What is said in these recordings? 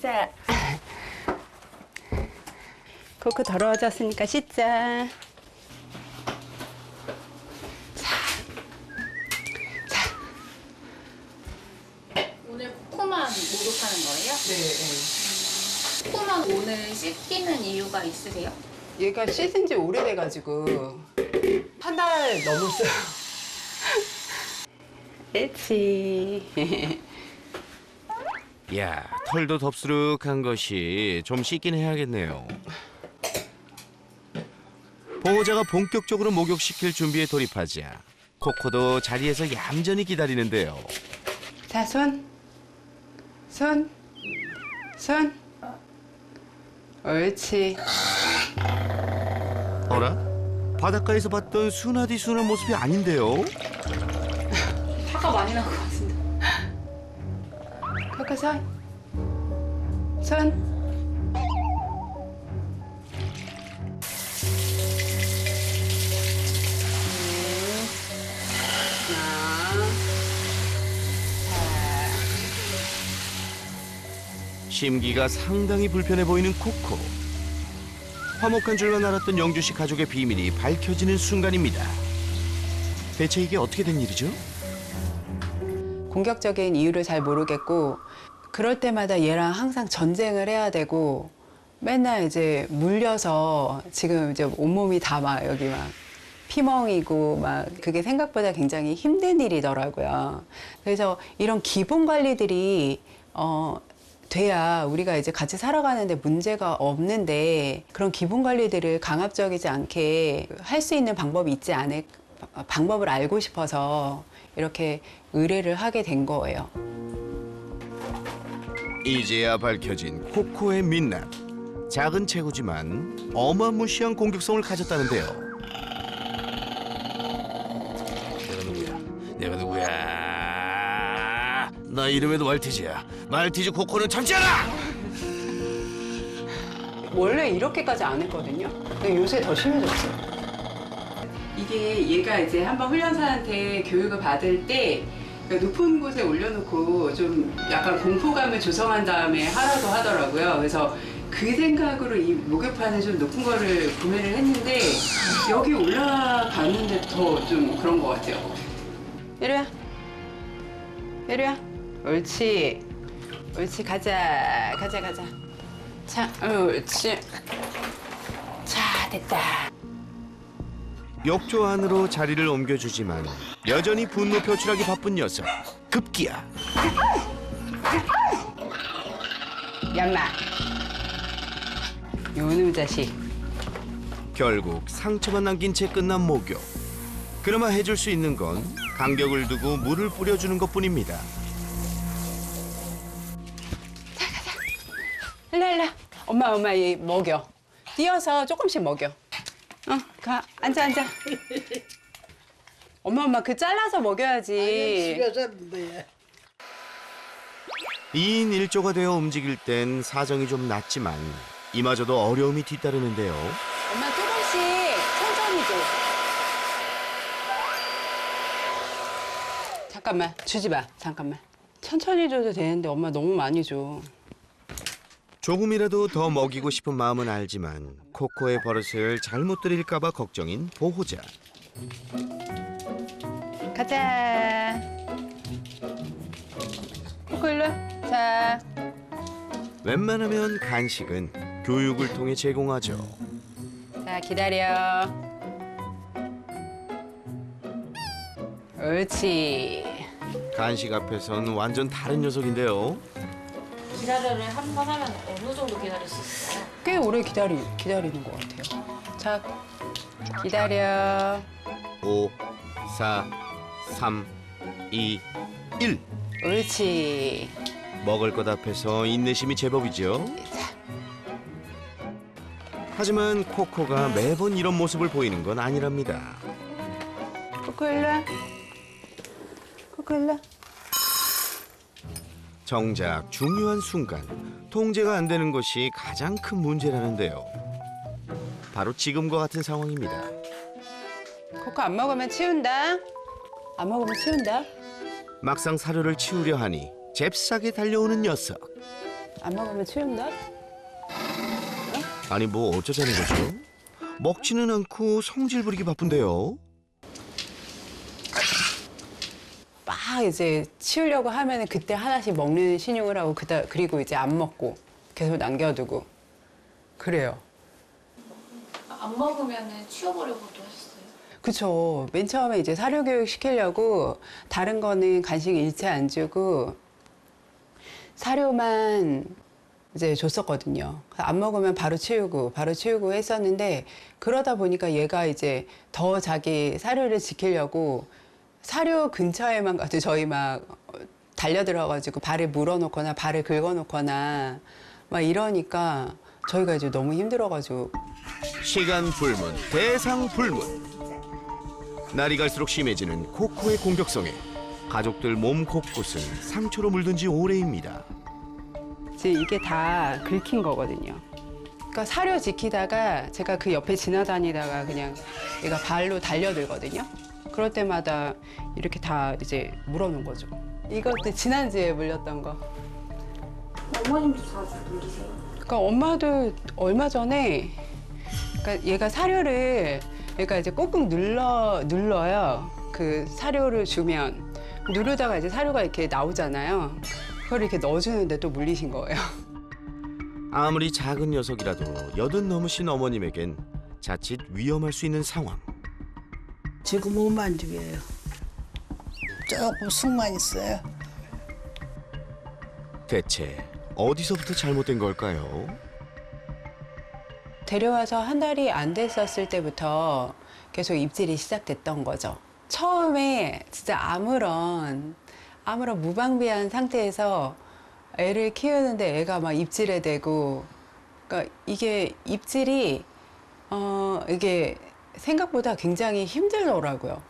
씻자. 코코 더러워졌으니까 씻자. 오늘 코코만 목욕하는 거예요? 네. 코코만 오늘 씻기는 이유가 있으세요? 얘가 씻은 지 오래돼가지고 한 달 넘었어요. 옳지. 야, 털도 덥수룩한 것이 좀 씻긴 해야겠네요. 보호자가 본격적으로 목욕시킬 준비에 돌입하자 코코도 자리에서 얌전히 기다리는데요. 자, 손. 옳지. 어라? 바닷가에서 봤던 순하디 순한 모습이 아닌데요? 화가 많이 난 것 같은데. 코코 손. 심기가 상당히 불편해 보이는 코코. 화목한 줄만 알았던 영주 씨 가족의 비밀이 밝혀지는 순간입니다. 대체 이게 어떻게 된 일이죠? 공격적인 이유를 잘 모르겠고 그럴 때마다 얘랑 항상 전쟁을 해야 되고 맨날 이제 물려서 지금 이제 온몸이 다 막 여기 막 피멍이고 막 그게 생각보다 굉장히 힘든 일이더라고요. 그래서 이런 기본 관리들이 돼야 우리가 이제 같이 살아가는데 문제가 없는데 그런 기본 관리들을 강압적이지 않게 할 수 있는 방법이 있지 않을 방법을 알고 싶어서 이렇게 의뢰를 하게 된 거예요. 이제야 밝혀진 코코의 민낯. 작은 체구지만 어마무시한 공격성을 가졌다는데요. 내가 누구야? 나 이름에도 말티즈야. 말티즈 코코는 참지 않아! 원래 이렇게까지 안 했거든요. 근데 요새 더 심해졌어요. 이게 얘가 이제 한번 훈련사한테 교육을 받을 때 높은 곳에 올려놓고 좀 약간 공포감을 조성한 다음에 하라고 하더라고요. 그래서 그 생각으로 이 목욕판을 좀 높은 거를 구매를 했는데 여기 올라가는데 더 좀 그런 것 같아요. 이리와. 옳지. 가자. 자, 옳지. 자, 됐다. 욕조 안으로 자리를 옮겨주지만 여전히 분노 표출하기 바쁜 녀석. 급기야. 얌마. 요놈 자식. 결국 상처만 남긴 채 끝난 목욕. 그나마 해줄 수 있는 건 간격을 두고 물을 뿌려주는 것뿐입니다. 일로. 엄마 얘 먹여. 뛰어서 조금씩 먹여. 가. 앉아. 엄마 그 잘라서 먹여야지. 죽여졌는데. 2인 1조가 되어 움직일 땐 사정이 좀 낫지만 이마저도 어려움이 뒤따르는데요. 엄마 조금씩 천천히 줘. 잠깐만 주지 마. 잠깐만. 천천히 줘도 되는데 엄마 너무 많이 줘. 조금이라도 더 먹이고 싶은 마음은 알지만 코코의 버릇을 잘못 들일까 봐 걱정인 보호자. 가자. 코코 일로. 자. 웬만하면 간식은 교육을 통해 제공하죠. 자, 기다려. 옳지. 간식 앞에선 완전 다른 녀석인데요. 기다려를 한 번 하면 어느 정도 기다릴 수 있어요? 꽤 오래 기다리는 것 같아요. 자, 기다려. 5, 4, 3, 2, 1. 옳지. 먹을 것 앞에서 인내심이 제법이죠. 하지만 코코가 매번 이런 모습을 보이는 건 아니랍니다. 코코 일로 와. 코코 일로 와. 정작 중요한 순간 통제가 안 되는 것이 가장 큰 문제라는데요. 바로 지금과 같은 상황입니다. 코코 안 먹으면 치운다. 안 먹으면 치운다. 막상 사료를 치우려 하니 잽싸게 달려오는 녀석. 안 먹으면 치운다? 아니 뭐 어쩌자는 거죠? 먹지는 않고 성질 부리기 바쁜데요. 막 이제 치우려고 하면은 그때 하나씩 먹는 신용을 하고 그리고 이제 안 먹고 계속 남겨두고 그래요. 안 먹으면은 치워버리고도 했어요. 그쵸. 맨 처음에 이제 사료 교육 시키려고 다른 거는 간식 일체 안 주고 사료만 이제 줬었거든요. 안 먹으면 바로 치우고 했었는데 그러다 보니까 얘가 이제 더 자기 사료를 지키려고 사료 근처에만 가도 저희 막 달려들어가지고 발을 물어놓거나 발을 긁어놓거나 막 이러니까 저희가 이제 너무 힘들어가지고 시간 불문, 대상 불문. 날이 갈수록 심해지는 코코의 공격성에 가족들 몸 곳곳은 상처로 물든 지 오래입니다. 이제 이게 다 긁힌 거거든요. 그러니까 사료 지키다가 제가 그 옆에 지나다니다가 그냥 얘가 발로 달려들거든요. 그럴 때마다 이렇게 다 이제 물어놓은 거죠. 이것도 지난주에 물렸던 거. 어머님도 자주 물리세요? 그러니까 엄마도 얼마 전에 그러니까 얘가 사료를 얘가 이제 꾹꾹 눌러요. 그 사료를 주면 누르다가 이제 사료가 이렇게 나오잖아요. 그걸 이렇게 넣어주는데 또 물리신 거예요. 아무리 작은 녀석이라도 80 넘으신 어머님에겐 자칫 위험할 수 있는 상황. 지금 못 만지게요. 조금 숙만 있어요. 대체 어디서부터 잘못된 걸까요? 데려와서 한 달이 안 됐었을 때부터 계속 입질이 시작됐던 거죠. 처음에 진짜 아무런 무방비한 상태에서 애를 키우는데 애가 막 입질에 대고, 그러니까 이게 입질이 이게 생각보다 굉장히 힘들더라고요.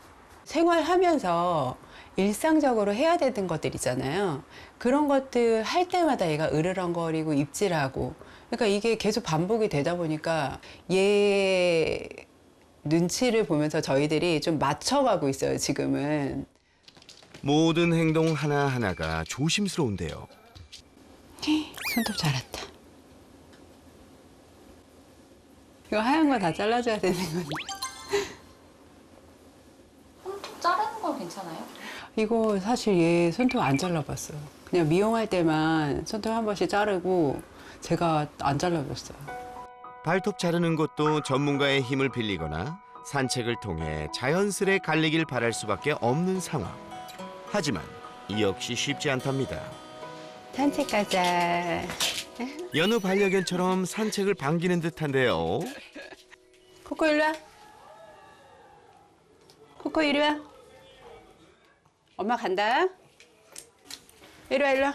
생활하면서 일상적으로 해야 되는 것들 있잖아요. 그런 것들 할 때마다 얘가 으르렁거리고 입질하고, 그러니까 이게 계속 반복이 되다 보니까 얘 눈치를 보면서 저희들이 좀 맞춰가고 있어요, 지금은. 모든 행동 하나하나가 조심스러운데요. 손톱 자랐다. 이거 하얀 거 다 잘라줘야 되는 건데. 손톱 자르는 건 괜찮아요? 이거 사실 얘 손톱 안 잘라봤어요. 그냥 미용할 때만 손톱 한 번씩 자르고 제가 안 잘라봤어요. 발톱 자르는 것도 전문가의 힘을 빌리거나 산책을 통해 자연스레 갈리길 바랄 수밖에 없는 상황. 하지만 이 역시 쉽지 않답니다. 산책 가자. 여느 반려견처럼 산책을 반기는 듯한데요. 코코 일로 와. 코코 이리 와. 엄마 간다. 이리 와, 이리 와.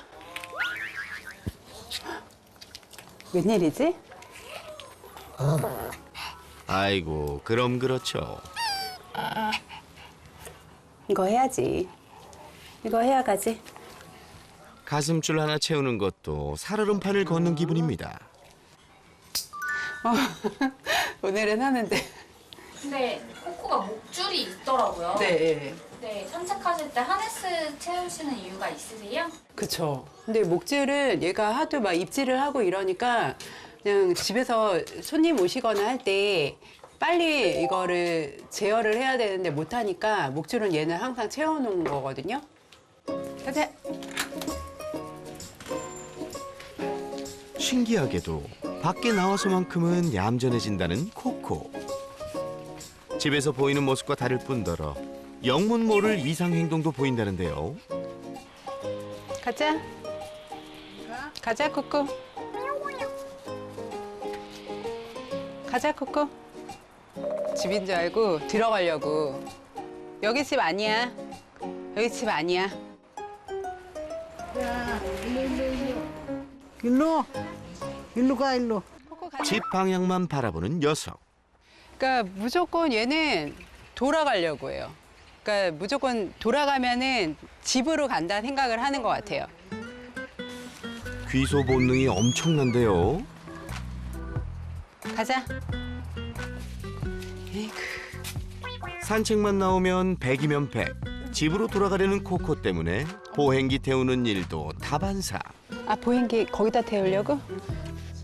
웬일이지? 아이고, 그럼 그렇죠. 이거 해야지. 이거 해야 가지. 가슴줄 하나 채우는 것도 살얼음판을 걷는 기분입니다. 오늘은 하는데. 근데 코코가 목줄이 있더라고요. 네. 네, 산책하실 때 하네스 채우시는 이유가 있으세요? 그쵸. 근데 목줄은 얘가 하도 막 입질을 하고 이러니까 그냥 집에서 손님 오시거나 할 때 빨리 이거를 제어를 해야 되는데 못하니까 목줄은 얘는 항상 채워놓은 거거든요. 가자. 신기하게도 밖에 나와서만큼은 얌전해진다는 코코. 집에서 보이는 모습과 다를 뿐더러 영문 모를 이상 행동도 보인다는데요. 가자. 가자, 코코. 가자, 코코. 집인 줄 알고 들어가려고. 여기 집 아니야. 여기 집 아니야. 일로 가, 일로. 코코 가자. 집 방향만 바라보는 녀석. 그러니까 무조건 얘는 돌아가려고 해요. 그러니까 무조건 돌아가면은 집으로 간다는 생각을 하는 것 같아요. 귀소 본능이 엄청난데요. 가자. 에이구. 산책만 나오면 100이면 100. 집으로 돌아가려는 코코 때문에 보행기 태우는 일도 다반사. 아, 보행기 거기다 태우려고?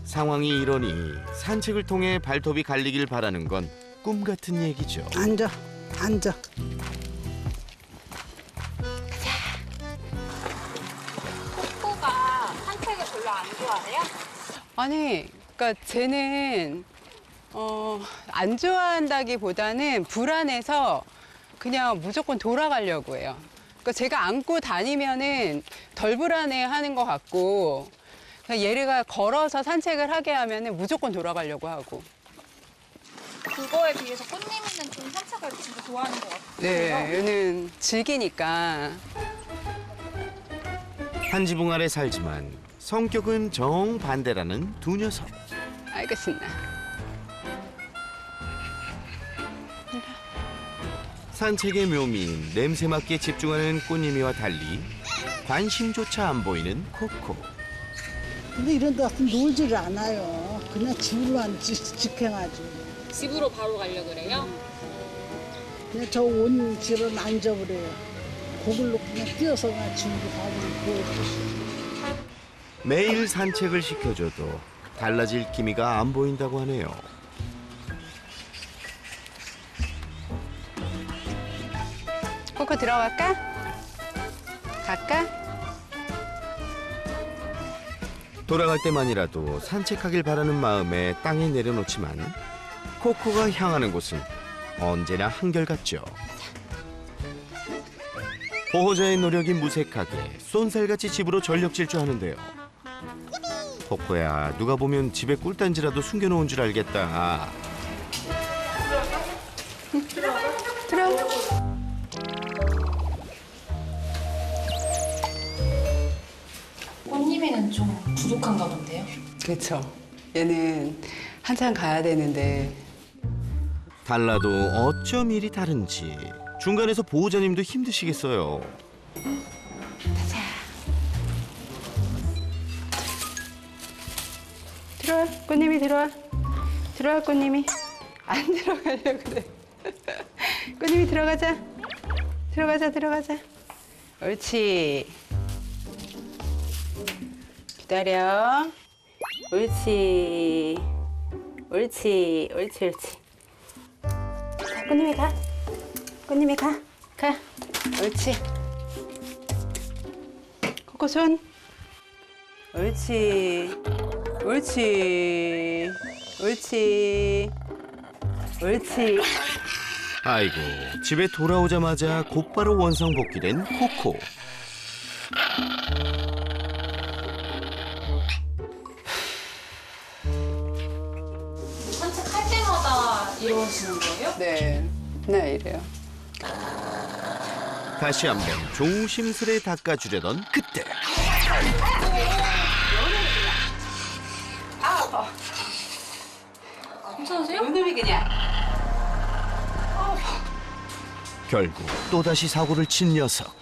상황이 이러니 산책을 통해 발톱이 갈리길 바라는 건 꿈 같은 얘기죠. 앉아, 앉아. 코코가 산책을 별로 안 좋아해요? 아니, 그러니까 쟤는 안 좋아한다기보다는 불안해서 그냥 무조건 돌아가려고 해요. 그러니까 제가 안고 다니면은 덜 불안해하는 것 같고, 그냥 얘가 걸어서 산책을 하게 하면은 무조건 돌아가려고 하고. 그거에 비해서 꽃님이는 좀 산책을 진짜 좋아하는 것 같아요. 네, 얘는 즐기니까. 한 지붕 아래 살지만 성격은 정반대라는 두 녀석. 아이고 신나. 산책의 묘미인 냄새 맡기에 집중하는 꽃님이와 달리 관심조차 안 보이는 코코. 근데 이런 데 와서 놀지를 않아요. 그냥 집으로만 직행하지. 집으로 바로 가려고 그래요? 그냥 저 온 집은 앉아버려요. 거길로 그냥 뛰어서 그냥 집으로 가버리고. 매일 산책을 시켜줘도 달라질 기미가 안 보인다고 하네요. 코코 들어갈까? 갈까? 돌아갈 때만이라도 산책하길 바라는 마음에 땅에 내려놓지만 코코가 향하는 곳은 언제나 한결같죠. 보호자의 노력이 무색하게 쏜살같이 집으로 전력 질주하는데요. 코코야, 누가 보면 집에 꿀단지라도 숨겨놓은 줄 알겠다. 들어. 꽃님이는 좀 부족한가 본데요? 그렇죠. 얘는 한참 가야 되는데 달라도 어쩜 일이 다른지 중간에서 보호자님도 힘드시겠어요. 들어와. 꽃님이 들어와. 들어와 꽃님이. 안 들어가려고 그래. 꽃님이 들어가자. 들어가자 들어가자. 옳지. 기다려. 옳지. 옳지. 옳지 옳지. 자, 꽃님이 가. 꽃님이 가. 가. 옳지. 코코 손. 옳지. 옳지. 옳지. 옳지. 아이고, 집에 돌아오자마자 곧바로 원상 복귀된 코코. 산책할 때마다 이러시는 거예요? 네. 네, 이래요. 다시 한번 조심스레 닦아주려던 그때 괜찮으세요? 오늘이 그냥. 결국 또다시 사고를 친 녀석.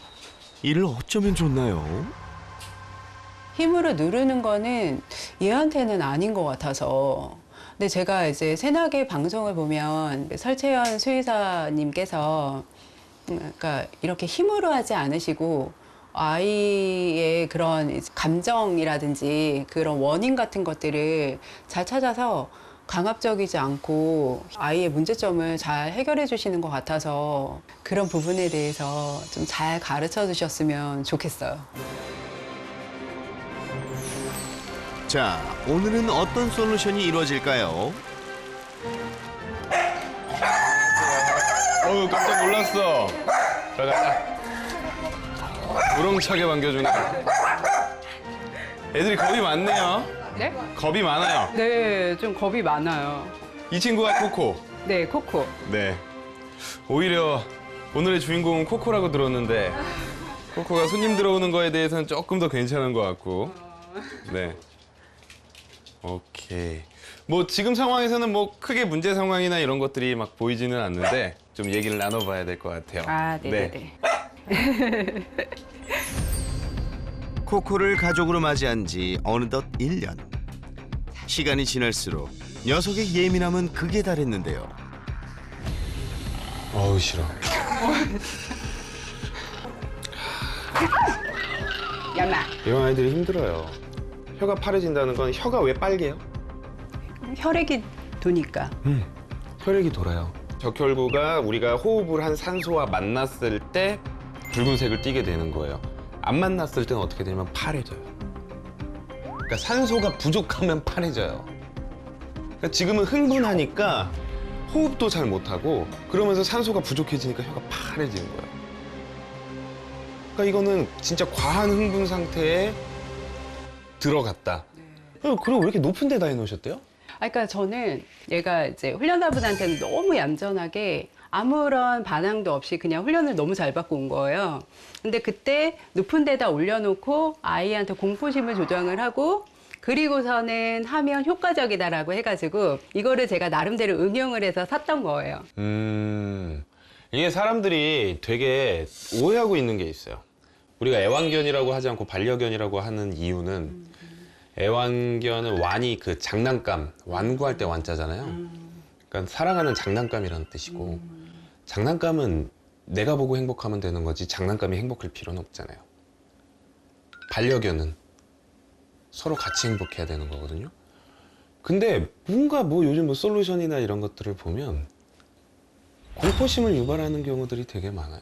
이를 어쩌면 좋나요? 힘으로 누르는 거는 얘한테는 아닌 것 같아서. 근데 제가 이제 새나게 방송을 보면 설채연 수의사님께서 그러니까 이렇게 힘으로 하지 않으시고 아이의 그런 감정이라든지 그런 원인 같은 것들을 잘 찾아서 강압적이지 않고 아이의 문제점을 잘 해결해 주시는 것 같아서 그런 부분에 대해서 좀 잘 가르쳐 주셨으면 좋겠어요. 자, 오늘은 어떤 솔루션이 이루어질까요? 어우, 깜짝 놀랐어. 들어가자. 우렁차게 반겨주네. 애들이 겁이 많네요. 네? 겁이 많아요. 네, 좀 겁이 많아요. 이 친구가 코코. 네, 코코. 네. 오히려 오늘의 주인공은 코코라고 들었는데 코코가 손님 들어오는 거에 대해서는 조금 더 괜찮은 것 같고. 네. 오케이. 뭐 지금 상황에서는 뭐 크게 문제 상황이나 이런 것들이 막 보이지는 않는데 좀 얘기를 나눠봐야 될 것 같아요. 아, 네네네. 코코를 가족으로 맞이한 지 어느덧 1년. 시간이 지날수록 녀석의 예민함은 극에 달했는데요. 어우, 싫어. 야마. 이런 아이들이 힘들어요. 혀가 파래진다는 건 혀가 왜 빨개요? 혈액이 도니까. 혈액이 돌아요. 적혈구가 우리가 호흡을 한 산소와 만났을 때 붉은색을 띠게 되는 거예요. 안 만났을 때는 어떻게 되냐면 파래져요. 그러니까 산소가 부족하면 파래져요. 그러니까 지금은 흥분하니까 호흡도 잘 못하고 그러면서 산소가 부족해지니까 혀가 파래지는 거예요. 그러니까 이거는 진짜 과한 흥분 상태에 들어갔다. 그리고 왜 이렇게 높은 데다 해놓으셨대요? 그러니까 저는 얘가 이제 훈련사분한테는 너무 얌전하게 아무런 반항도 없이 그냥 훈련을 너무 잘 받고 온 거예요. 근데 그때 높은 데다 올려놓고 아이한테 공포심을 조정을 하고 그리고서는 하면 효과적이다라고 해가지고 이거를 제가 나름대로 응용을 해서 샀던 거예요. 이게 사람들이 되게 오해하고 있는 게 있어요. 우리가 애완견이라고 하지 않고 반려견이라고 하는 이유는 애완견은 완이 그 장난감, 완구할 때 완자잖아요. 그러니까 사랑하는 장난감이라는 뜻이고 장난감은 내가 보고 행복하면 되는 거지 장난감이 행복할 필요는 없잖아요. 반려견은 서로 같이 행복해야 되는 거거든요. 근데 뭔가 뭐 요즘 뭐 솔루션이나 이런 것들을 보면 공포심을 유발하는 경우들이 되게 많아요.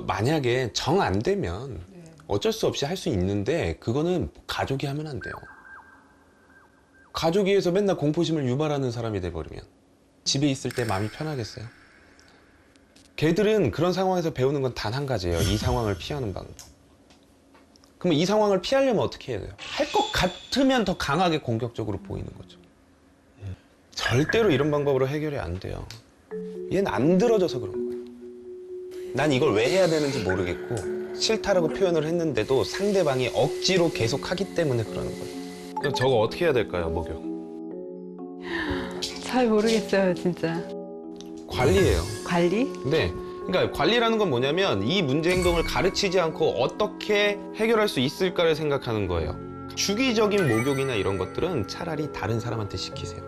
만약에 정 안 되면 어쩔 수 없이 할 수 있는데 그거는 가족이 하면 안 돼요. 가족이 해서 맨날 공포심을 유발하는 사람이 돼버리면 집에 있을 때 마음이 편하겠어요? 걔들은 그런 상황에서 배우는 건 단 한 가지예요. 이 상황을 피하는 방법. 그러면 이 상황을 피하려면 어떻게 해야 돼요? 할 것 같으면 더 강하게 공격적으로 보이는 거죠. 절대로 이런 방법으로 해결이 안 돼요. 얘는 안 들어줘서 그런 거예요. 난 이걸 왜 해야 되는지 모르겠고 싫다라고 표현을 했는데도 상대방이 억지로 계속 하기 때문에 그러는 거예요. 그럼 저거 어떻게 해야 될까요, 목욕? 잘 모르겠어요, 진짜. 관리예요. 관리? 네. 그러니까 관리라는 건 뭐냐면 이 문제 행동을 가르치지 않고 어떻게 해결할 수 있을까를 생각하는 거예요. 주기적인 목욕이나 이런 것들은 차라리 다른 사람한테 시키세요.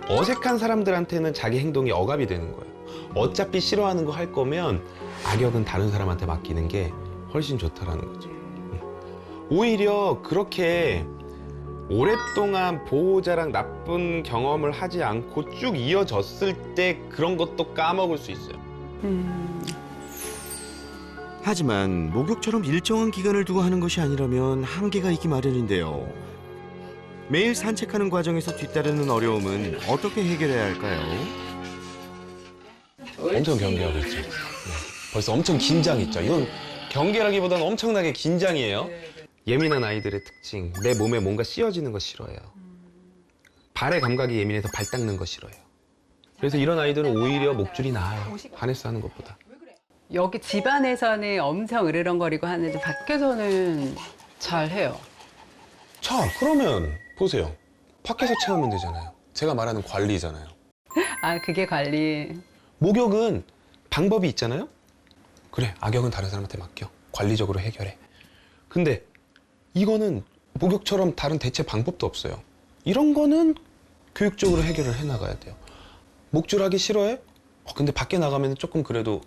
어색한 사람들한테는 자기 행동이 억압이 되는 거예요. 어차피 싫어하는 거 할 거면 악역은 다른 사람한테 맡기는 게 훨씬 좋다라는 거죠. 오히려 그렇게 오랫동안 보호자랑 나쁜 경험을 하지 않고 쭉 이어졌을 때 그런 것도 까먹을 수 있어요. 하지만 목욕처럼 일정한 기간을 두고 하는 것이 아니라면 한계가 있기 마련인데요. 매일 산책하는 과정에서 뒤따르는 어려움은 어떻게 해결해야 할까요? 엄청 경계하고 있죠. 네. 벌써 엄청 긴장했죠. 이건 경계라기보다는 엄청나게 긴장이에요. 예민한 아이들의 특징, 내 몸에 뭔가 씌워지는 거 싫어해요. 발의 감각이 예민해서 발 닦는 거 싫어해요. 그래서 이런 아이들은 오히려 목줄이 나아요. 하네스 하는 것보다. 여기 집안에서는 엄청 으르렁거리고 하는데 밖에서는 잘해요. 자, 그러면 보세요. 밖에서 채우면 되잖아요. 제가 말하는 관리잖아요. 아, 그게 관리. 목욕은 방법이 있잖아요. 그래, 악역은 다른 사람한테 맡겨. 관리적으로 해결해. 근데 이거는 목욕처럼 다른 대체 방법도 없어요. 이런 거는 교육적으로 해결을 해나가야 돼요. 목줄하기 싫어해? 근데 밖에 나가면 조금 그래도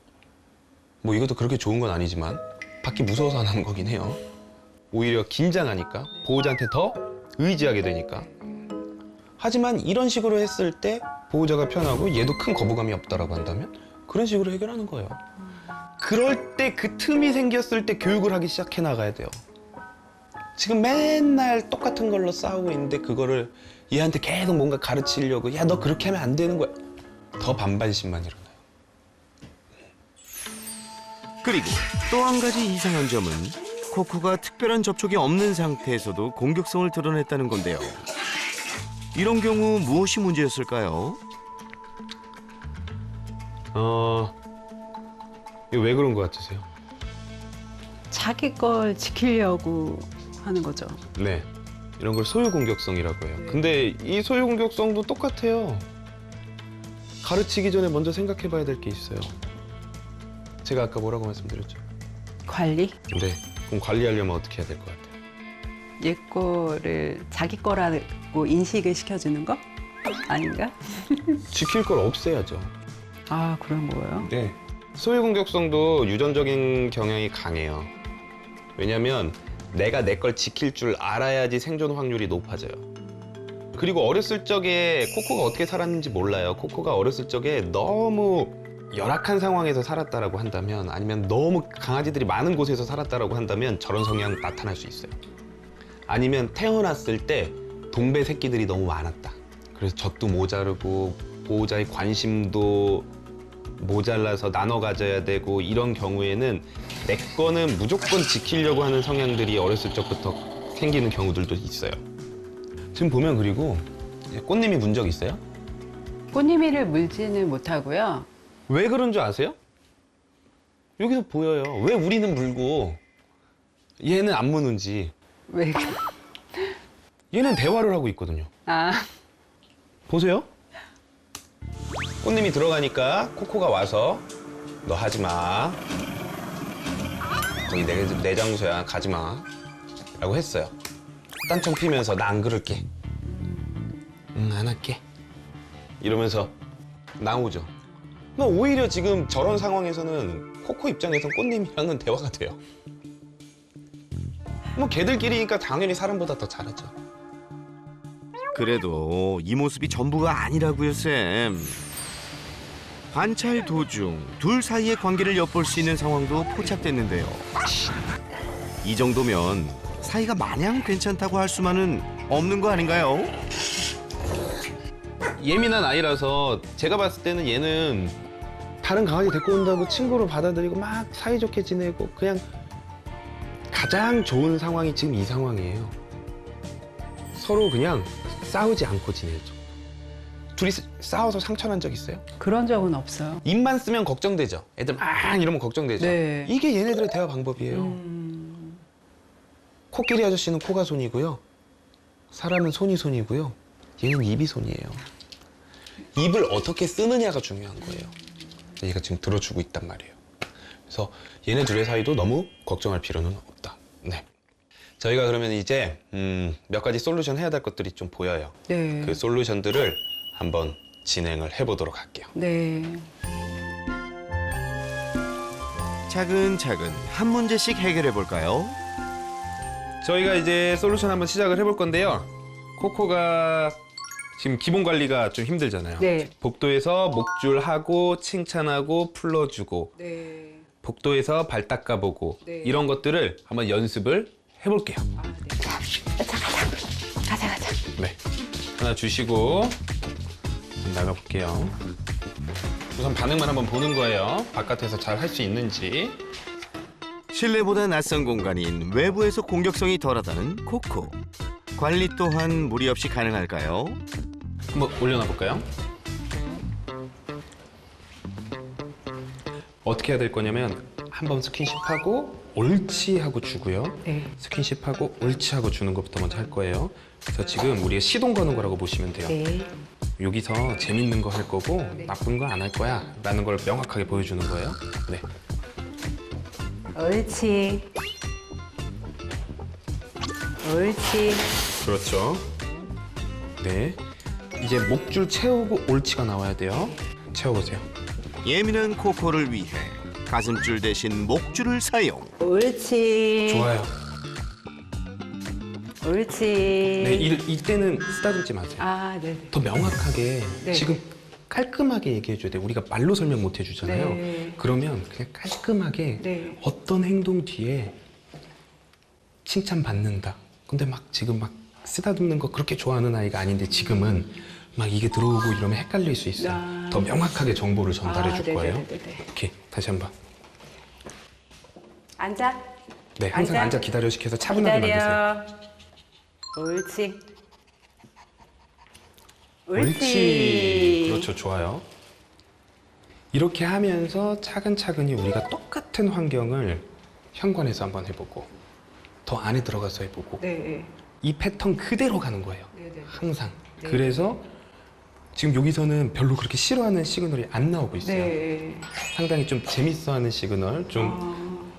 뭐 이것도 그렇게 좋은 건 아니지만 밖이 무서워서 안 하는 거긴 해요. 오히려 긴장하니까 보호자한테 더 의지하게 되니까. 하지만 이런 식으로 했을 때 보호자가 편하고 얘도 큰 거부감이 없다라고 한다면 그런 식으로 해결하는 거예요. 그럴 때 그 틈이 생겼을 때 교육을 하기 시작해 나가야 돼요. 지금 맨날 똑같은 걸로 싸우고 있는데 그거를 얘한테 계속 뭔가 가르치려고 야, 너 그렇게 하면 안 되는 거야. 더 반발심만 일어나요. 그리고 또 한 가지 이상한 점은 코코가 특별한 접촉이 없는 상태에서도 공격성을 드러냈다는 건데요. 이런 경우 무엇이 문제였을까요? 이거 왜 그런 것 같으세요? 자기 걸 지키려고 하는 거죠. 네. 이런 걸 소유 공격성이라고 해요. 근데 이 소유 공격성도 똑같아요. 가르치기 전에 먼저 생각해 봐야 될 게 있어요. 제가 아까 뭐라고 말씀드렸죠? 관리? 네. 그럼 관리하려면 어떻게 해야 될 것 같아요? 얘 거를 자기 거라고 인식을 시켜주는 거? 아닌가? 지킬 걸 없애야죠. 아, 그런 거예요? 네. 소유 공격성도 유전적인 경향이 강해요. 왜냐면 내가 내 걸 지킬 줄 알아야지 생존 확률이 높아져요. 그리고 어렸을 적에 코코가 어떻게 살았는지 몰라요. 코코가 어렸을 적에 너무 열악한 상황에서 살았다라고 한다면, 아니면 너무 강아지들이 많은 곳에서 살았다라고 한다면 저런 성향 나타날 수 있어요. 아니면 태어났을 때 동배 새끼들이 너무 많았다. 그래서 젖도 모자르고 보호자의 관심도 모자라서 나눠 가져야 되고, 이런 경우에는 내 거는 무조건 지키려고 하는 성향들이 어렸을 적부터 생기는 경우들도 있어요. 지금 보면, 그리고 꽃님이 문 적 있어요? 꽃님이를 물지는 못하고요. 왜 그런 줄 아세요? 여기서 보여요. 왜 우리는 물고 얘는 안 무는지. 왜? 얘는 대화를 하고 있거든요. 아, 보세요. 꽃님이 들어가니까 코코가 와서 너 하지 마. 거기 내 장소야. 가지 마. 라고 했어요. 딴청 피면서 나 안 그럴게. 응, 안 할게. 이러면서 나오죠. 그러니까 오히려 지금 저런 상황에서는 코코 입장에선 꽃님이랑은 대화가 돼요. 뭐 걔들끼리니까 당연히 사람보다 더 잘하죠. 그래도 이 모습이 전부가 아니라고요, 쌤. 관찰 도중 둘 사이의 관계를 엿볼 수 있는 상황도 포착됐는데요. 이 정도면 사이가 마냥 괜찮다고 할 수만은 없는 거 아닌가요? 예민한 아이라서 제가 봤을 때는 얘는 다른 강아지 데리고 온다고 친구로 받아들이고 막 사이좋게 지내고, 그냥 가장 좋은 상황이 지금 이 상황이에요. 서로 그냥 싸우지 않고 지내죠. 둘이 싸워서 상처 난 적 있어요? 그런 적은 없어요. 입만 쓰면 걱정되죠. 애들 막 이러면 걱정되죠. 네. 이게 얘네들의 대화 방법이에요. 코끼리 아저씨는 코가 손이고요. 사람은 손이 손이고요. 얘는 입이 손이에요. 입을 어떻게 쓰느냐가 중요한 거예요. 얘가 지금 들어주고 있단 말이에요. 그래서 얘네 둘의 사이도 너무 걱정할 필요는 없다. 네. 저희가 그러면 이제 몇 가지 솔루션 해야 될 것들이 좀 보여요. 네. 그 솔루션들을 한번 진행을 해보도록 할게요. 네. 차근차근 한 문제씩 해결해 볼까요? 저희가 이제 솔루션 한번 시작을 해볼 건데요. 코코가 지금 기본 관리가 좀 힘들잖아요. 네. 복도에서 목줄하고 칭찬하고 풀러주고, 네. 복도에서 발 닦아보고, 네. 이런 것들을 한번 연습을 해볼게요. 가자. 네. 하나 주시고 나가볼게요. 우선 반응만 한번 보는 거예요. 바깥에서 잘 할 수 있는지. 실내보다 낯선 공간인 외부에서 공격성이 덜하다는 코코. 관리 또한 무리 없이 가능할까요? 한번 올려놔 볼까요? 어떻게 해야 될 거냐면, 한번 스킨십하고 옳지 하고 주고요. 네. 스킨십하고 옳지 하고 주는 것부터 먼저 할 거예요. 그래서 지금 우리가 시동 거는 거라고 보시면 돼요. 네. 여기서 재밌는 거 할 거고 네. 나쁜 거 안 할 거야 라는 걸 명확하게 보여주는 거예요. 네. 옳지. 그렇죠. 네. 이제 목줄 채우고 옳지가 나와야 돼요. 채워보세요. 예민한 코코를 위해 가슴줄 대신 목줄을 사용. 옳지. 좋아요. 옳지. 네, 이때는 쓰다듬지 마세요. 아, 네네. 더 명확하게 네. 지금 깔끔하게 얘기해줘야 돼요. 우리가 말로 설명 못 해주잖아요. 네. 그러면 그냥 깔끔하게 네. 어떤 행동 뒤에 칭찬받는다. 근데 막 지금 막 쓰다듬는 거 그렇게 좋아하는 아이가 아닌데 지금은 막 이게 들어오고 이러면 헷갈릴 수 있어요. 아. 더 명확하게 정보를 전달해 줄 네네네네. 거예요. 오케이, 다시 한번. 앉아. 네, 항상 앉아 기다려 시켜서 차분하게 만드세요. 옳지. 옳지. 그렇죠, 좋아요. 이렇게 하면서 차근차근히 우리가 똑같은 환경을 현관에서 한번 해보고, 더 안에 들어가서 해보고, 네. 이 패턴 그대로 가는 거예요. 네네. 항상. 네. 그래서 지금 여기서는 별로 그렇게 싫어하는 시그널이 안 나오고 있어요. 네. 상당히 좀 재밌어하는 시그널, 좀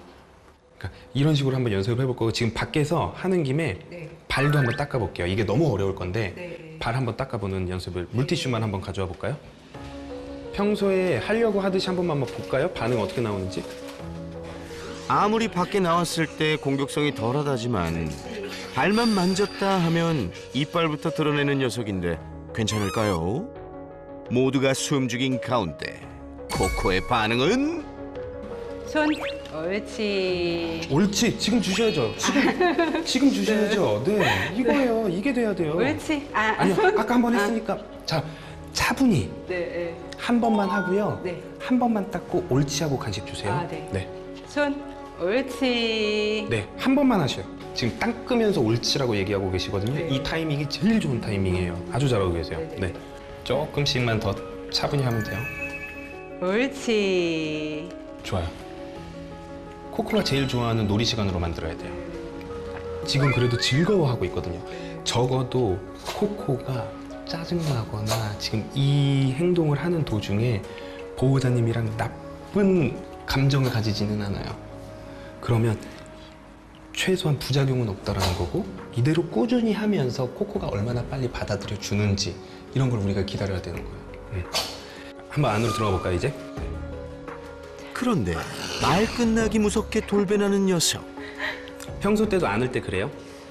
그러니까 이런 식으로 한번 연습을 해볼 거고, 지금 밖에서 하는 김에 네. 발도 한번 닦아볼게요. 이게 너무 어려울 건데 네. 발 한번 닦아보는 연습을, 물티슈만 한번 가져와 볼까요? 평소에 하려고 하듯이 한 번만 한번 볼까요? 반응 어떻게 나오는지. 아무리 밖에 나왔을 때 공격성이 덜하다지만 발만 만졌다 하면 이빨부터 드러내는 녀석인데 괜찮을까요? 모두가 숨죽인 가운데 코코의 반응은? 손. 옳지. 옳지. 지금 주셔야죠. 지금 주셔야죠. 네, 이거예요. 이게 돼야 돼요. 옳지. 아니요, 아까 한 번 했으니까. 자, 차분히 네. 한 번만 하고요. 네. 한 번만 닦고 옳지 하고 간식 주세요. 아, 네. 네. 손. 옳지. 네, 한 번만 하셔요. 지금 닦으면서 옳지라고 얘기하고 계시거든요. 네. 이 타이밍이 제일 좋은 타이밍이에요. 아주 잘하고 계세요. 네. 네. 조금씩만 더 차분히 하면 돼요. 옳지. 좋아요. 코코가 제일 좋아하는 놀이 시간으로 만들어야 돼요. 지금 그래도 즐거워하고 있거든요. 적어도 코코가 짜증나거나 지금 이 행동을 하는 도중에 보호자님이랑 나쁜 감정을 가지지는 않아요. 그러면 최소한 부작용은 없다라는 거고 이대로 꾸준히 하면서 코코가 얼마나 빨리 받아들여 주는지 이런 걸 우리가 기다려야 되는 거예요. 한번 안으로 들어가 볼까요, 이제? 그런데 말 끝나기 무섭게 돌변하는 녀석. 평소 때도 안을 때 그래요?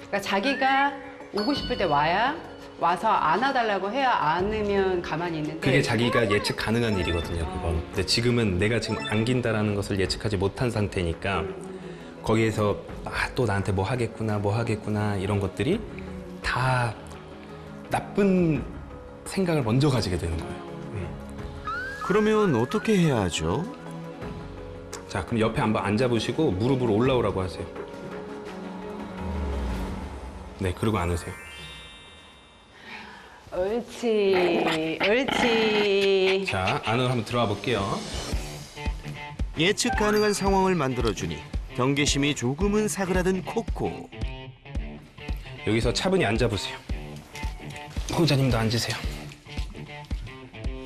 그러니까 자기가 오고 싶을 때 와서 안아달라고 해야 안으면 가만히 있는데. 그게 자기가 예측 가능한 일이거든요, 그건. 근데 지금은 내가 지금 안긴다라는 것을 예측하지 못한 상태니까 거기에서 또 나한테 뭐 하겠구나 이런 것들이 다 나쁜 생각을 먼저 가지게 되는 거예요. 그러면 어떻게 해야 하죠? 자, 그럼 옆에 한번 앉아보시고 무릎으로 올라오라고 하세요. 네, 그리고 안으세요. 옳지. 옳지. 자, 안으로 한번 들어가 볼게요. 예측 가능한 상황을 만들어주니 경계심이 조금은 사그라든 코코. 여기서 차분히 앉아보세요. 보호자님도 앉으세요.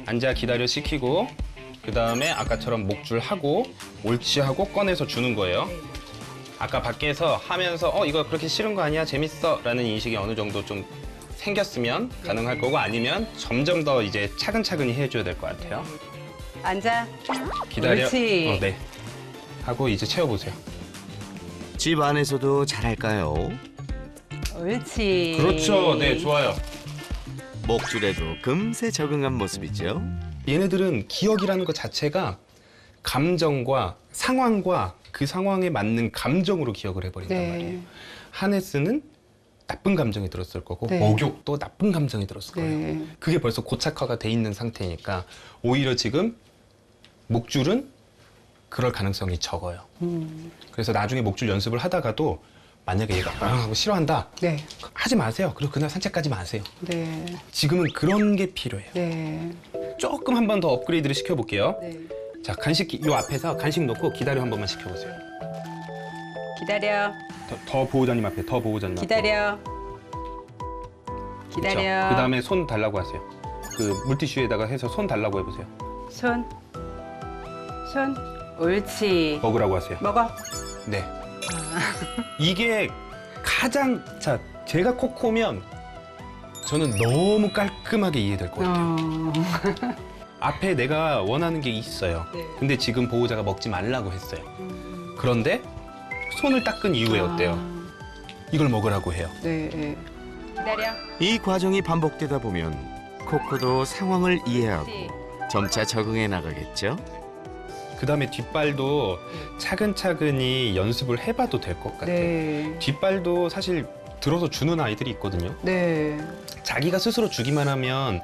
앉아 기다려 시키고 그 다음에 아까처럼 목줄 하고 옳지 하고 꺼내서 주는 거예요. 아까 밖에서 하면서 이거 그렇게 싫은 거 아니야? 재밌어? 라는 인식이 어느 정도 좀 생겼으면 가능할 거고 아니면 점점 더 이제 차근차근히 해줘야 될 것 같아요. 앉아. 기다려. 옳지. 네. 하고 이제 채워보세요. 집 안에서도 잘할까요? 옳지. 그렇죠. 네, 좋아요. 목줄에도 금세 적응한 모습이죠. 얘네들은 기억이라는 것 자체가 감정과 상황과 그 상황에 맞는 감정으로 기억을 해버린단 네. 말이에요. 하네스는 나쁜 감정이 들었을 거고 네. 목욕도 나쁜 감정이 들었을 거예요. 네. 그게 벌써 고착화가 돼 있는 상태니까 오히려 지금 목줄은 그럴 가능성이 적어요. 그래서 나중에 목줄 연습을 하다가도 만약에 얘가 하고 싫어한다. 네. 하지 마세요. 그리고 그날 산책까지 마세요. 네. 지금은 그런 게 필요해요. 네. 조금 한 번 더 업그레이드를 시켜볼게요. 네. 자, 간식 요 앞에서 간식 놓고 기다려 한 번만 시켜보세요. 기다려. 더 보호자님 앞에, 더 보호자님 앞에. 기다려. 기다려. 그 다음에 손 달라고 하세요. 그 물티슈에다가 해서 손 달라고 해보세요. 손. 손. 옳지. 먹으라고 하세요. 먹어. 네. 이게 가장 제가 코코면 저는 너무 깔끔하게 이해될 것 같아요. 앞에 내가 원하는 게 있어요. 네. 근데 지금 보호자가 먹지 말라고 했어요. 그런데 손을 닦은 이후에 어때요? 이걸 먹으라고 해요. 네. 네. 기다려. 이 과정이 반복되다 보면 코코도 상황을 이해하고 점차 적응해 나가겠죠. 그 다음에 뒷발도 차근차근히 연습을 해봐도 될 것 같아요. 네. 뒷발도 사실 들어서 주는 아이들이 있거든요. 네. 자기가 스스로 주기만 하면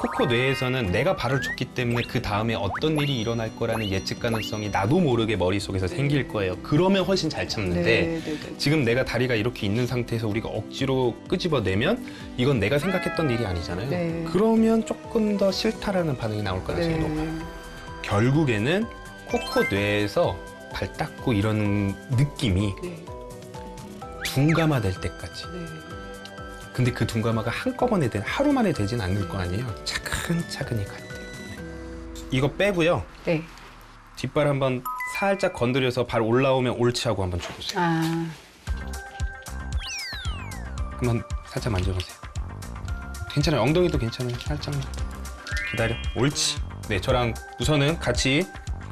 코코 뇌에서는 내가 발을 줬기 때문에 그 다음에 어떤 일이 일어날 거라는 예측 가능성이 나도 모르게 머릿속에서 생길 거예요. 그러면 훨씬 잘 참는데 네. 네. 지금 내가 다리가 이렇게 있는 상태에서 우리가 억지로 끄집어내면 이건 내가 생각했던 일이 아니잖아요. 네. 그러면 조금 더 싫다라는 반응이 나올 가능성이 네. 높아요. 결국에는 코코 뇌에서 발 닦고 이런 느낌이 네. 둔감화될 때까지. 네. 근데 그 둔감화가 한꺼번에 하루 만에 되진 않을 거 아니에요. 차근차근히 가야 돼요. 이거 빼고요. 네. 뒷발 한번 살짝 건드려서 발 올라오면 옳지 하고 한번 줘보세요. 한번 살짝 만져보세요. 괜찮아요. 엉덩이도 괜찮아요. 살짝만. 기다려. 옳지. 네, 저랑 우선은 같이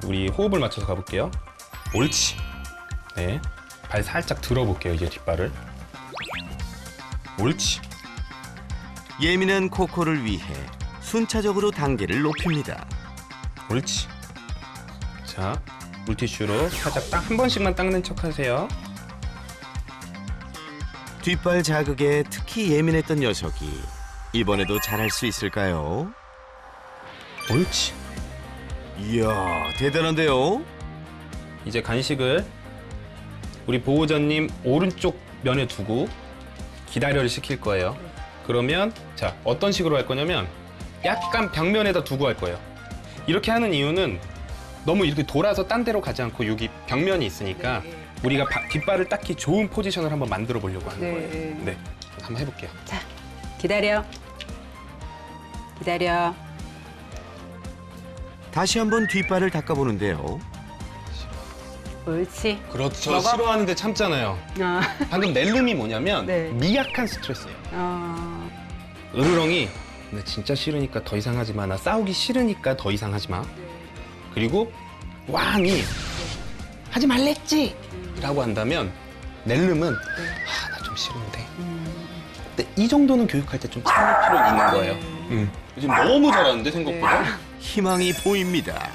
우리 호흡을 맞춰서 가볼게요. 옳지. 네. 발 살짝 들어볼게요, 이제 뒷발을. 옳지. 예민한 코코를 위해 순차적으로 단계를 높입니다. 옳지. 자, 물티슈로 살짝 딱 한 번씩만 닦는 척 하세요. 뒷발 자극에 특히 예민했던 녀석이 이번에도 잘할 수 있을까요? 옳지. 이야, 대단한데요? 이제 간식을 우리 보호자님 오른쪽 면에 두고 기다려를 시킬 거예요. 그러면 자, 어떤 식으로 할 거냐면 약간 벽면에다 두고 할 거예요. 이렇게 하는 이유는 너무 이렇게 돌아서 딴 데로 가지 않고 여기 벽면이 있으니까 우리가 뒷발을 딱히 좋은 포지션을 한번 만들어 보려고 하는 거예요. 네, 한번 해볼게요. 자, 기다려. 기다려. 다시 한번 뒷발을 닦아보는데요. 옳지. 그렇죠. 먹어. 싫어하는데 참잖아요. 방금 낼름이 뭐냐면 네. 미약한 스트레스예요. 으르렁이 나 진짜 싫으니까 더 이상 하지 마. 나 싸우기 싫으니까 더 이상 하지 마. 그리고 왕이 하지 말랬지! 라고 한다면 낼름은 나 좀 싫은데. 근데 이 정도는 교육할 때 좀 참을 필요 있는 거예요. 요즘 너무 잘하는데 생각보다. 희망이 보입니다.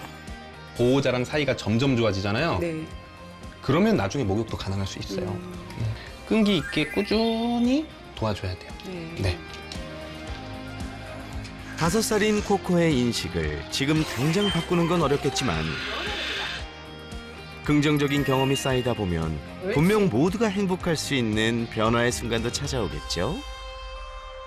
보호자랑 사이가 점점 좋아지잖아요. 네. 그러면 나중에 목욕도 가능할 수 있어요. 끈기 있게 꾸준히 도와줘야 돼요. 네. 5살인 코코의 인식을 지금 당장 바꾸는 건 어렵겠지만 긍정적인 경험이 쌓이다 보면 분명 모두가 행복할 수 있는 변화의 순간도 찾아오겠죠?